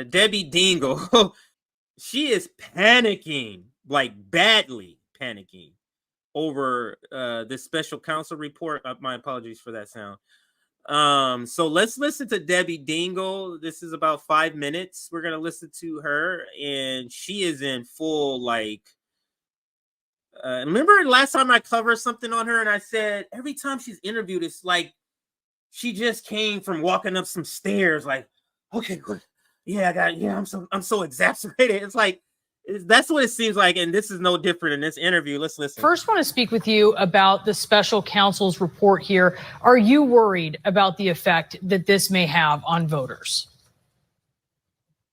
Debbie Dingell, she is panicking, like badly panicking over this special counsel report. My apologies for that sound. So let's listen to Debbie Dingell. This is about 5 minutes. We're gonna listen to her, and she is in full like. Remember last time I covered something on her, and I said every time she's interviewed, it's like she just came from walking up some stairs. Like, okay, good, yeah, I'm so exasperated. It's like. That's what it seems like, and this is no different in this interview. Let's listen. First, want to speak with you about the special counsel's report here. Are you worried about the effect that this may have on voters?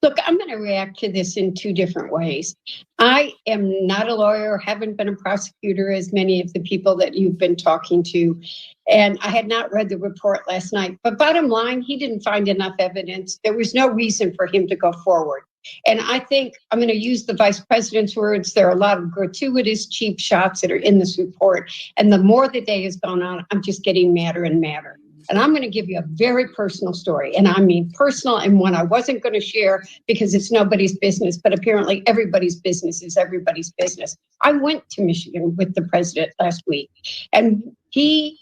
Look, I'm going to react to this in two different ways. I am not a lawyer, haven't been a prosecutor as many of the people that you've been talking to, and I had not read the report last night. But bottom line, he didn't find enough evidence. There was no reason for him to go forward. And I think I'm going to use the vice president's words. There are a lot of gratuitous, cheap shots that are in this report. And the more the day has gone on, I'm just getting madder and madder. And I'm going to give you a very personal story. And I mean personal, and one I wasn't going to share because it's nobody's business. But apparently everybody's business is everybody's business. I went to Michigan with the president last week. And he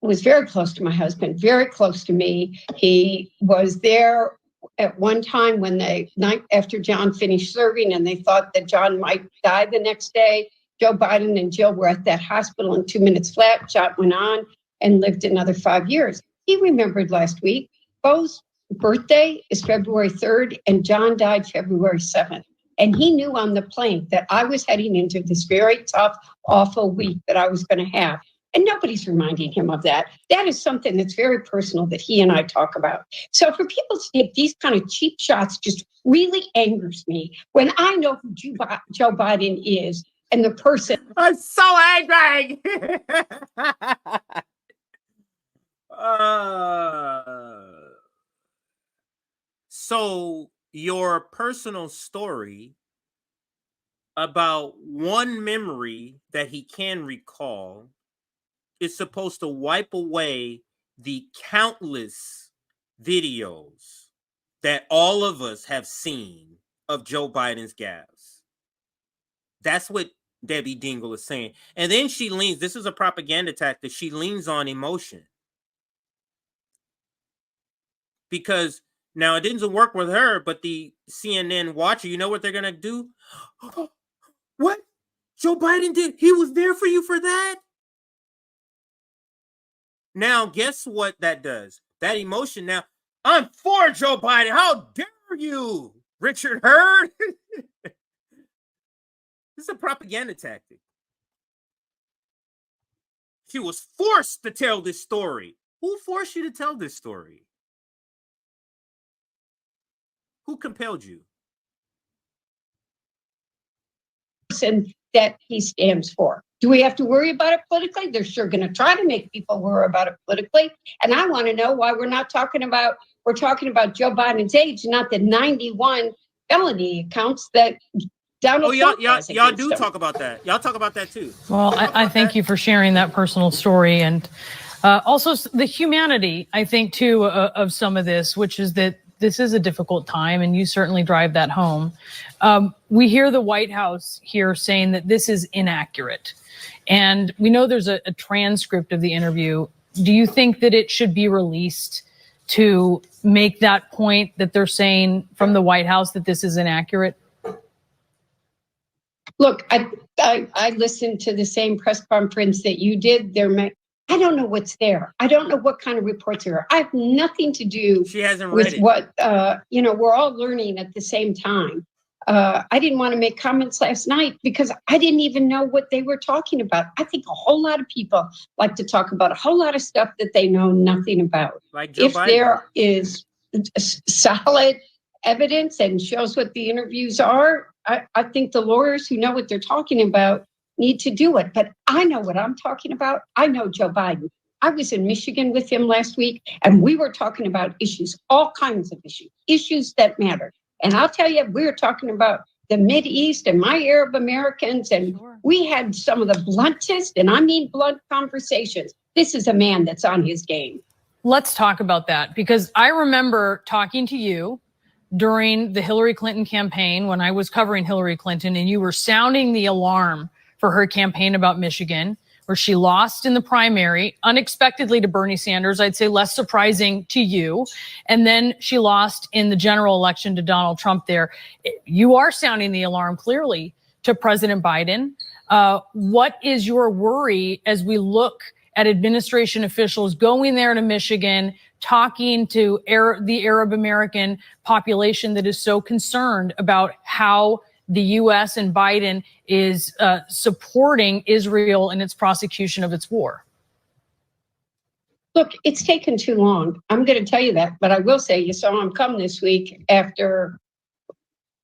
was very close to my husband, very close to me. He was there at one time when the night after John finished serving and they thought that John might die the next day. Joe Biden and Jill were at that hospital in 2 minutes flat. John went on and lived another 5 years. He remembered last week. Bo's birthday is February 3rd and John died February 7th. And he knew on the plane that I was heading into this very tough, awful week that I was going to have. And nobody's reminding him of that. That is something that's very personal that he and I talk about. So for people to take these kind of cheap shots just really angers me when I know who Joe Biden is and the person. I'm so angry. So your personal story about one memory that he can recall is supposed to wipe away the countless videos that all of us have seen of Joe Biden's gaffes. That's what Debbie Dingell is saying. And then she leans, this is a propaganda tactic, she leans on emotion. Because now it didn't work with her, but the CNN watcher, you know what they're going to do? What? Joe Biden did? He was there for you for that? Now, guess what that does? That emotion now, I'm for Joe Biden. How dare you, Richard Hurd? This is a propaganda tactic. She was forced to tell this story. Who forced you to tell this story? Who compelled you? And that he stands for. Do we have to worry about it politically? They're sure going to try to make people worry about it politically. And I want to know why we're talking about Joe Biden's age, not the 91 felony accounts that Donald Trump has y'all do him. talk about that. Y'all talk about that too. Well, I thank you for sharing that personal story and also the humanity, I think, too, of some of this, which is that this is a difficult time, and you certainly drive that home. We hear the White House here saying that this is inaccurate. And we know there's a transcript of the interview. Do you think that it should be released to make that point that they're saying from the White House that this is inaccurate? Look, I listened to the same press conference that you did. I don't know what's there. I don't know what kind of reports there are. I have nothing to do with what, we're all learning at the same time. I didn't want to make comments last night because I didn't even know what they were talking about. I think a whole lot of people like to talk about a whole lot of stuff that they know nothing about. Like Joe Biden. There is solid evidence and shows what the interviews are, I think the lawyers who know what they're talking about need to do it. But I know what I'm talking about. I know Joe Biden. I was in Michigan with him last week, and we were talking about issues, all kinds of issues that matter. And I'll tell you, we were talking about the Mideast and my Arab Americans, and we had some of the bluntest, and I mean blunt conversations. This is a man that's on his game. Let's talk about that, because I remember talking to you during the Hillary Clinton campaign when I was covering Hillary Clinton, and you were sounding the alarm for her campaign about Michigan, where she lost in the primary unexpectedly to Bernie Sanders. I'd say less surprising to you. And then she lost in the general election to Donald Trump there. You are sounding the alarm clearly to President Biden. What is your worry as we look at administration officials going there to Michigan, talking to the Arab American population that is so concerned about how the U.S. and Biden is supporting Israel in its prosecution of its war? Look, it's taken too long. I'm going to tell you that, but I will say you saw him come this week after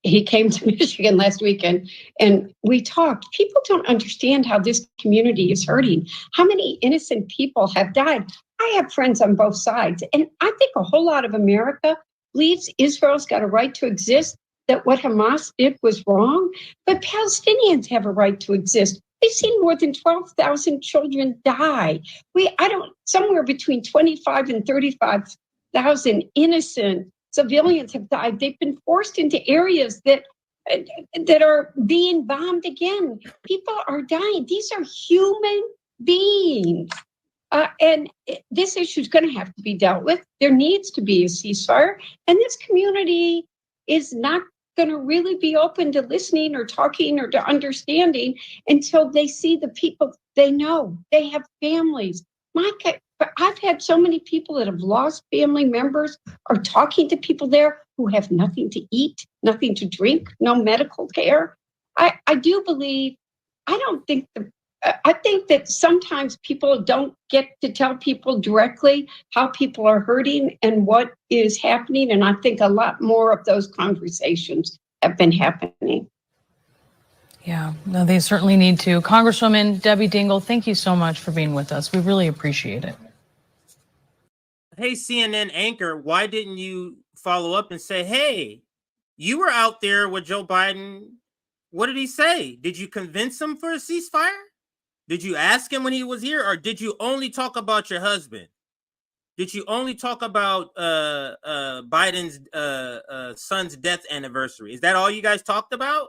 he came to Michigan last weekend, and we talked. People don't understand how this community is hurting, how many innocent people have died. I have friends on both sides, and I think a whole lot of America believes Israel's got a right to exist, that what Hamas did was wrong, but Palestinians have a right to exist. We've seen more than 12,000 children die. Somewhere between 25 and 35,000 innocent civilians have died. They've been forced into areas that are being bombed again. People are dying. These are human beings. And this issue is going to have to be dealt with. There needs to be a ceasefire. And this community is not going to really be open to listening or talking or to understanding until they see the people they know. They have families. I've had so many people that have lost family members or talking to people there who have nothing to eat, nothing to drink, no medical care. I do believe, I think that sometimes people don't get to tell people directly how people are hurting and what is happening. And I think a lot more of those conversations have been happening. Yeah, no, they certainly need to. Congresswoman Debbie Dingell, thank you so much for being with us. We really appreciate it. Hey, CNN anchor, why didn't you follow up and say, hey, you were out there with Joe Biden. What did he say? Did you convince him for a ceasefire? Did you ask him when he was here, or did you only talk about your husband? Did you only talk about Biden's son's death anniversary? Is that all you guys talked about?